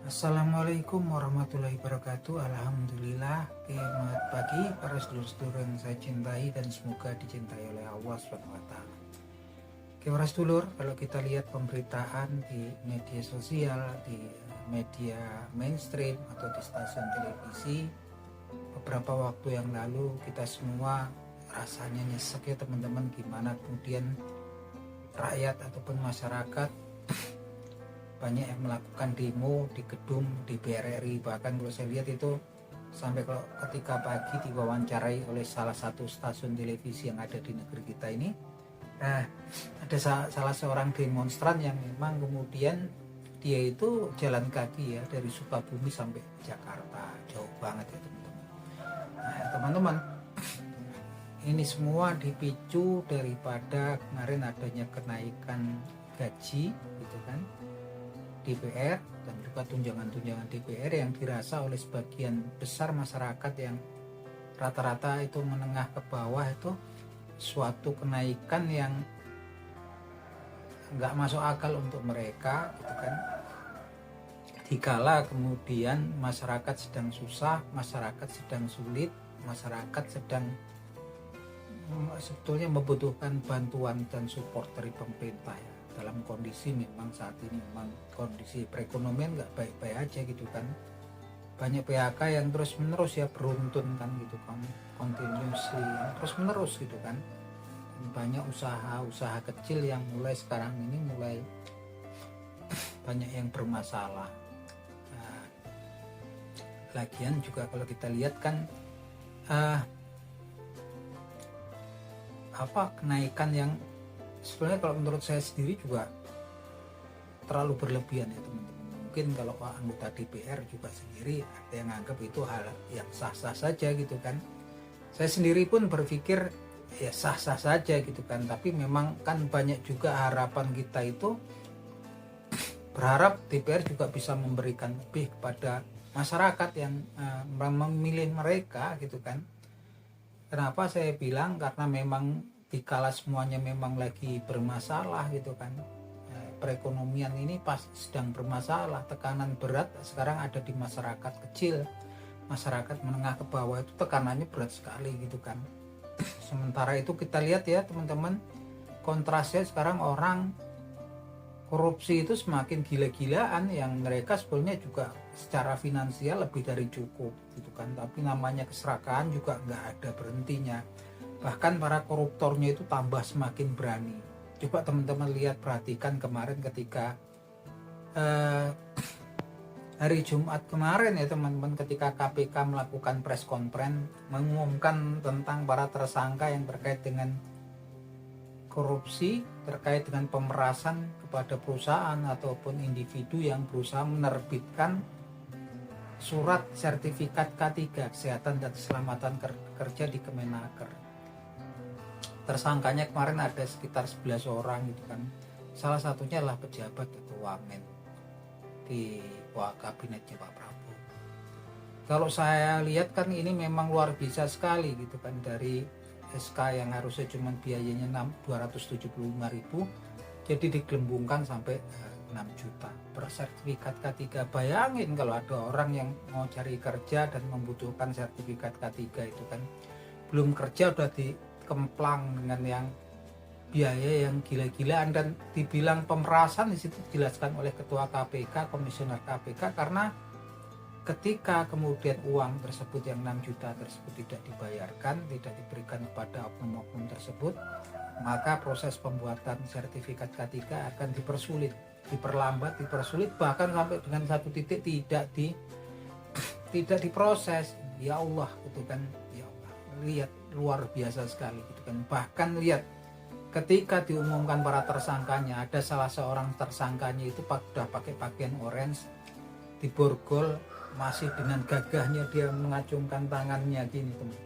Assalamualaikum warahmatullahi wabarakatuh. Alhamdulillah. Selamat pagi para sedulur-sedulur yang saya cintai dan semoga dicintai oleh Allah SWT. Para sedulur, kalau kita lihat pemberitaan di media sosial, di media mainstream atau di stasiun televisi, beberapa waktu yang lalu kita semua rasanya nyesek ya teman-teman, gimana kemudian rakyat ataupun masyarakat banyak yang melakukan demo di gedung DPR RI. Bahkan kalau saya lihat itu sampai kalau ketika pagi diwawancarai oleh salah satu stasiun televisi yang ada di negeri kita ini, ada salah seorang demonstran yang memang kemudian dia itu jalan kaki ya dari Sukabumi sampai Jakarta, jauh banget ya teman-teman. Nah teman-teman, ini semua dipicu daripada kemarin adanya kenaikan gaji gitu kan, DPR, dan juga tunjangan-tunjangan DPR yang dirasa oleh sebagian besar masyarakat yang rata-rata itu menengah ke bawah itu suatu kenaikan yang nggak masuk akal untuk mereka gitu kan. Dikala kemudian masyarakat sedang susah, masyarakat sedang sulit, masyarakat sedang sebetulnya membutuhkan bantuan dan support dari pemerintah ya. Dalam kondisi memang saat ini memang kondisi perekonomian nggak baik-baik aja gitu kan, banyak PHK yang terus menerus ya, beruntun kan gitu kan, continuously terus menerus gitu kan. Banyak usaha kecil yang mulai sekarang ini mulai banyak yang bermasalah. Nah, lagian juga kalau kita lihat kan kenaikan yang sebenarnya kalau menurut saya sendiri juga terlalu berlebihan ya teman-teman. Mungkin kalau anggota DPR juga sendiri ada yang anggap itu hal yang sah-sah saja gitu kan. Saya sendiri pun berpikir ya sah-sah saja gitu kan, tapi memang kan banyak juga harapan kita itu berharap DPR juga bisa memberikan lebih kepada masyarakat yang memilih mereka gitu kan. Kenapa saya bilang? Karena memang dikala semuanya memang lagi bermasalah gitu kan, perekonomian ini pas sedang bermasalah, tekanan berat sekarang ada di masyarakat kecil, masyarakat menengah ke bawah itu tekanannya berat sekali gitu kan. Sementara itu kita lihat ya teman-teman, kontrasnya sekarang orang korupsi itu semakin gila-gilaan, yang mereka sebetulnya juga secara finansial lebih dari cukup gitu kan, tapi namanya keserakahan juga nggak ada berhentinya. Bahkan para koruptornya itu tambah semakin berani. Coba teman-teman lihat, perhatikan kemarin ketika hari Jumat kemarin ya teman-teman, ketika KPK melakukan press conference mengumumkan tentang para tersangka yang terkait dengan korupsi, terkait dengan pemerasan kepada perusahaan ataupun individu yang berusaha menerbitkan surat sertifikat K3 kesehatan dan keselamatan kerja di Kemenaker. Tersangkanya kemarin ada sekitar 11 orang gitu kan. Salah satunya adalah pejabat atau wamen di bawah kabinetnya Pak Prabowo. Kalau saya lihat kan ini memang luar biasa sekali gitu kan, dari SK yang harusnya cuma biayanya 275.000 jadi digelembungkan sampai 6 juta per sertifikat K3. Bayangin kalau ada orang yang mau cari kerja dan membutuhkan sertifikat K3 itu kan, belum kerja udah dikemplang dengan yang biaya yang gila-gilaan, dan dibilang pemerasan di situ dijelaskan oleh ketua KPK, komisioner KPK, karena ketika kemudian uang tersebut yang 6 juta tersebut tidak dibayarkan, tidak diberikan kepada oknum-oknum tersebut, maka proses pembuatan sertifikat K3 akan dipersulit, diperlambat, dipersulit, bahkan sampai dengan satu titik tidak diproses. Ya Allah gitu kan, ya Allah, lihat luar biasa sekali gitu kan. Bahkan lihat ketika diumumkan para tersangkanya, ada salah seorang tersangkanya itu sudah pakai pakaian orange, diborgol, masih dengan gagahnya dia mengacungkan tangannya gini teman,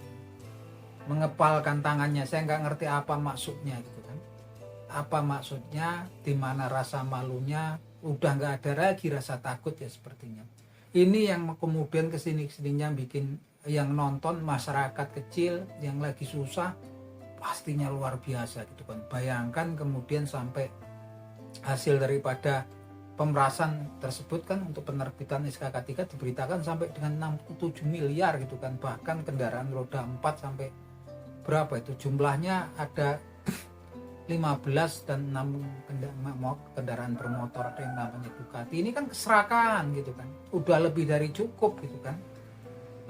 mengepalkan tangannya. Saya nggak ngerti apa maksudnya gitu kan, apa maksudnya, dimana rasa malunya, udah nggak ada lagi rasa takut ya sepertinya. Ini yang kemudian kesininya bikin yang nonton masyarakat kecil yang lagi susah pastinya luar biasa gitu kan. Bayangkan kemudian sampai hasil daripada pemerasan tersebut kan untuk penerbitan SKK 3 diberitakan sampai dengan 67 miliar gitu kan, bahkan kendaraan roda 4 sampai berapa itu jumlahnya ada 15 dan 6 kendaraan bermotor, ada yang namanya Ducati. Ini kan keserakahan gitu kan, udah lebih dari cukup gitu kan,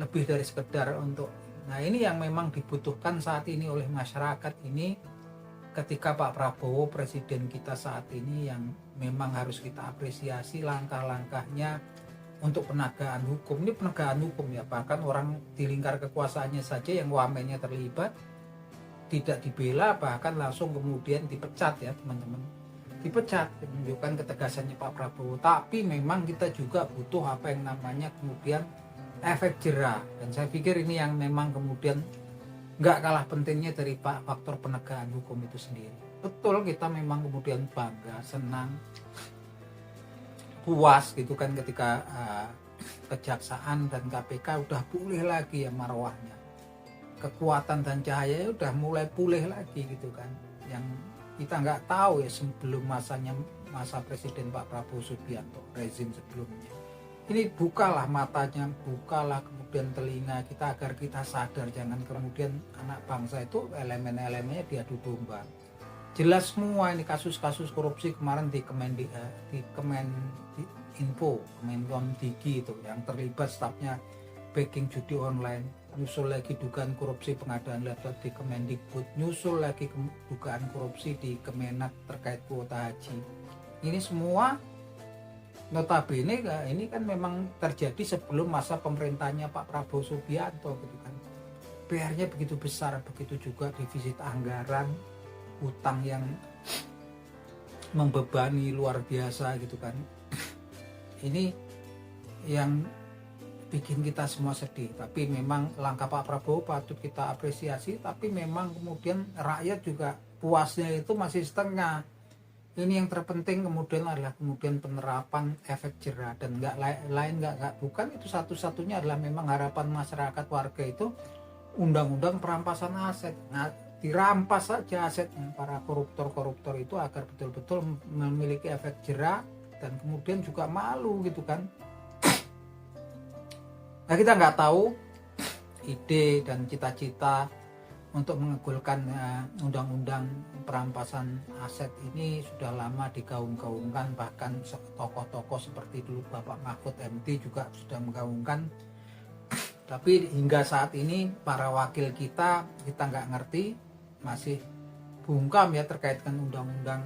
lebih dari sekedar untuk, nah ini yang memang dibutuhkan saat ini oleh masyarakat ini, ketika Pak Prabowo presiden kita saat ini yang memang harus kita apresiasi langkah-langkahnya untuk penegakan hukum. Ini penegakan hukum ya, bahkan orang di lingkar kekuasaannya saja yang wamennya terlibat tidak dibela, bahkan langsung kemudian dipecat ya teman-teman, dipecat, menunjukkan ketegasannya Pak Prabowo. Tapi memang kita juga butuh apa yang namanya kemudian efek jerah, dan saya pikir ini yang memang kemudian nggak kalah pentingnya dari faktor penegakan hukum itu sendiri. Betul, kita memang kemudian bangga, senang, puas gitu kan ketika kejaksaan dan KPK udah pulih lagi ya marwahnya, kekuatan dan cahaya udah mulai pulih lagi gitu kan, yang kita nggak tahu ya sebelum masa presiden Pak Prabowo Subianto, rezim sebelumnya. Ini bukalah matanya, bukalah kemudian telinga kita agar kita sadar, jangan kemudian anak bangsa itu elemen-elemennya diadu domba. Jelas semua ini kasus-kasus korupsi kemarin di Kemeninfo, Kemenkomdigi itu yang terlibat stafnya backing judi online. Nyusul lagi dugaan korupsi pengadaan laptop di Kemendikbud, nyusul lagi dugaan korupsi di Kemenak terkait kuota haji. Ini semua notabene ini kan memang terjadi sebelum masa pemerintahnya Pak Prabowo Subianto gitu kan. PR-nya begitu besar, begitu juga defisit anggaran, utang yang membebani luar biasa gitu kan. Ini yang bikin kita semua sedih. Tapi memang langkah Pak Prabowo patut kita apresiasi, tapi memang kemudian rakyat juga puasnya itu masih setengah. Ini yang terpenting kemudian adalah kemudian penerapan efek jerah, dan bukan itu satu-satunya adalah memang harapan masyarakat warga itu undang-undang perampasan aset. Nah, dirampas saja aset para koruptor itu agar betul-betul memiliki efek jerah dan kemudian juga malu gitu kan. Nah, kita nggak tahu ide dan cita-cita untuk mengegulkan undang-undang perampasan aset ini sudah lama digaung-gaungkan, bahkan tokoh-tokoh seperti dulu Bapak Mahfud MD juga sudah menggaungkan. Tapi hingga saat ini para wakil kita nggak ngerti, masih bungkam ya terkait dengan undang-undang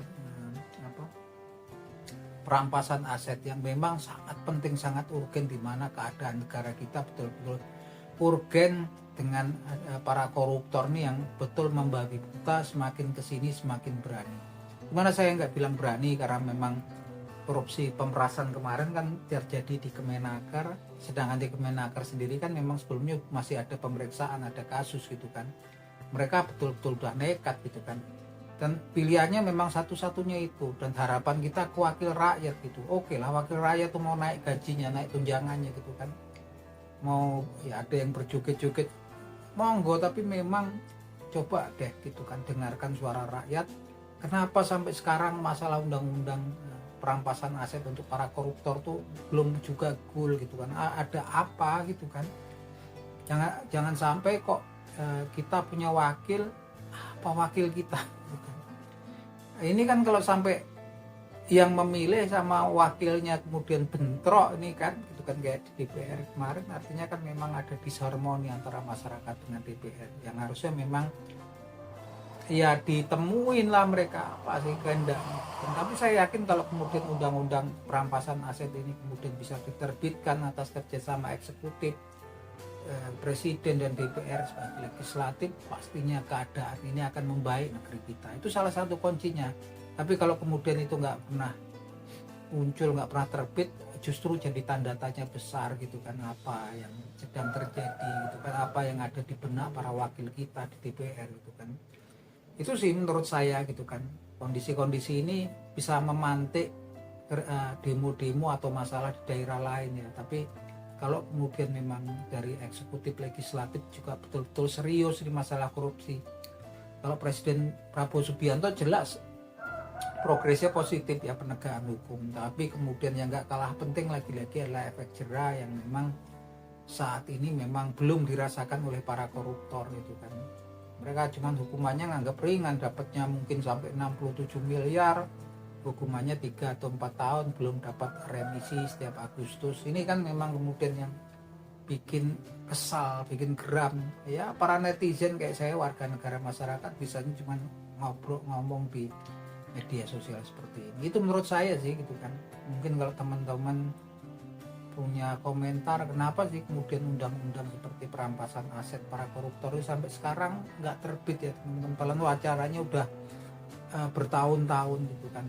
perampasan aset yang memang sangat penting, sangat urgen, di mana keadaan negara kita betul-betul urgen dengan para koruptor nih yang betul membabi buta, semakin kesini semakin berani. Gimana saya nggak bilang berani, karena memang korupsi pemerasan kemarin kan terjadi di Kemenaker, sedangkan di Kemenaker sendiri kan memang sebelumnya masih ada pemeriksaan, ada kasus gitu kan. Mereka betul-betul udah nekat gitu kan. Dan pilihannya memang satu-satunya itu, dan harapan kita ke wakil rakyat gitu. Oke lah, wakil rakyat tuh mau naik gajinya, naik tunjangannya gitu kan, mau ya ada yang berjoget-joget, monggo, tapi memang coba deh gitu kan, dengarkan suara rakyat. Kenapa sampai sekarang masalah undang-undang perampasan aset untuk para koruptor tuh belum juga goal gitu kan, ada apa gitu kan. Jangan sampai kok kita punya wakil, apa wakil kita gitu. Ini kan kalau sampai yang memilih sama wakilnya kemudian bentrok, ini kan gitu kan kayak di DPR kemarin, artinya kan memang ada disharmoni antara masyarakat dengan DPR yang harusnya memang ya ditemuin lah mereka apa sih kehendaknya. Tapi saya yakin kalau kemudian undang-undang perampasan aset ini kemudian bisa diterbitkan atas kerjasama eksekutif, presiden dan DPR sebagai legislatif, pastinya keadaan ini akan membaik negeri kita. Itu salah satu kuncinya. Tapi kalau kemudian itu nggak pernah muncul, nggak pernah terbit, justru jadi tanda tanya besar gitu kan, apa yang sedang terjadi gitu kan, apa yang ada di benak para wakil kita di DPR gitu kan. Itu sih menurut saya gitu kan. Kondisi-kondisi ini bisa memantik demo-demo atau masalah di daerah lain ya. Tapi kalau kemudian memang dari eksekutif legislatif juga betul-betul serius di masalah korupsi. Kalau Presiden Prabowo Subianto jelas progresnya positif ya penegakan hukum, tapi kemudian yang nggak kalah penting lagi-lagi adalah efek jerah yang memang saat ini memang belum dirasakan oleh para koruptor itu kan. Mereka cuma hukumannya nganggap ringan, dapatnya mungkin sampai 67 miliar, hukumannya 3 atau 4 tahun, belum dapat remisi setiap Agustus. Ini kan memang kemudian yang bikin kesal, bikin geram ya para netizen kayak saya, warga negara masyarakat, bisanya cuma ngomong di media sosial seperti ini. Itu menurut saya sih gitu kan. Mungkin kalau teman-teman punya komentar kenapa sih kemudian undang-undang seperti perampasan aset para koruptor itu sampai sekarang nggak terbit ya teman-teman, padahal wacaranya udah bertahun-tahun gitu kan.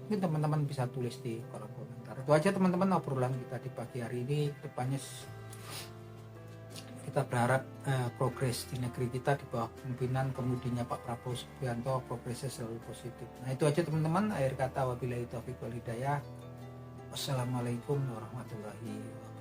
Mungkin teman-teman bisa tulis di kolom komentar. Itu aja teman-teman obrolan kita di pagi hari ini. Depannya kita berharap progres di negeri kita di bawah kepemimpinan kemudiannya Pak Prabowo Subianto progresnya selalu positif. Nah itu aja teman-teman, akhir kata wabillahi taufiq wal hidayah. Wassalamualaikum warahmatullahi wabarakatuh.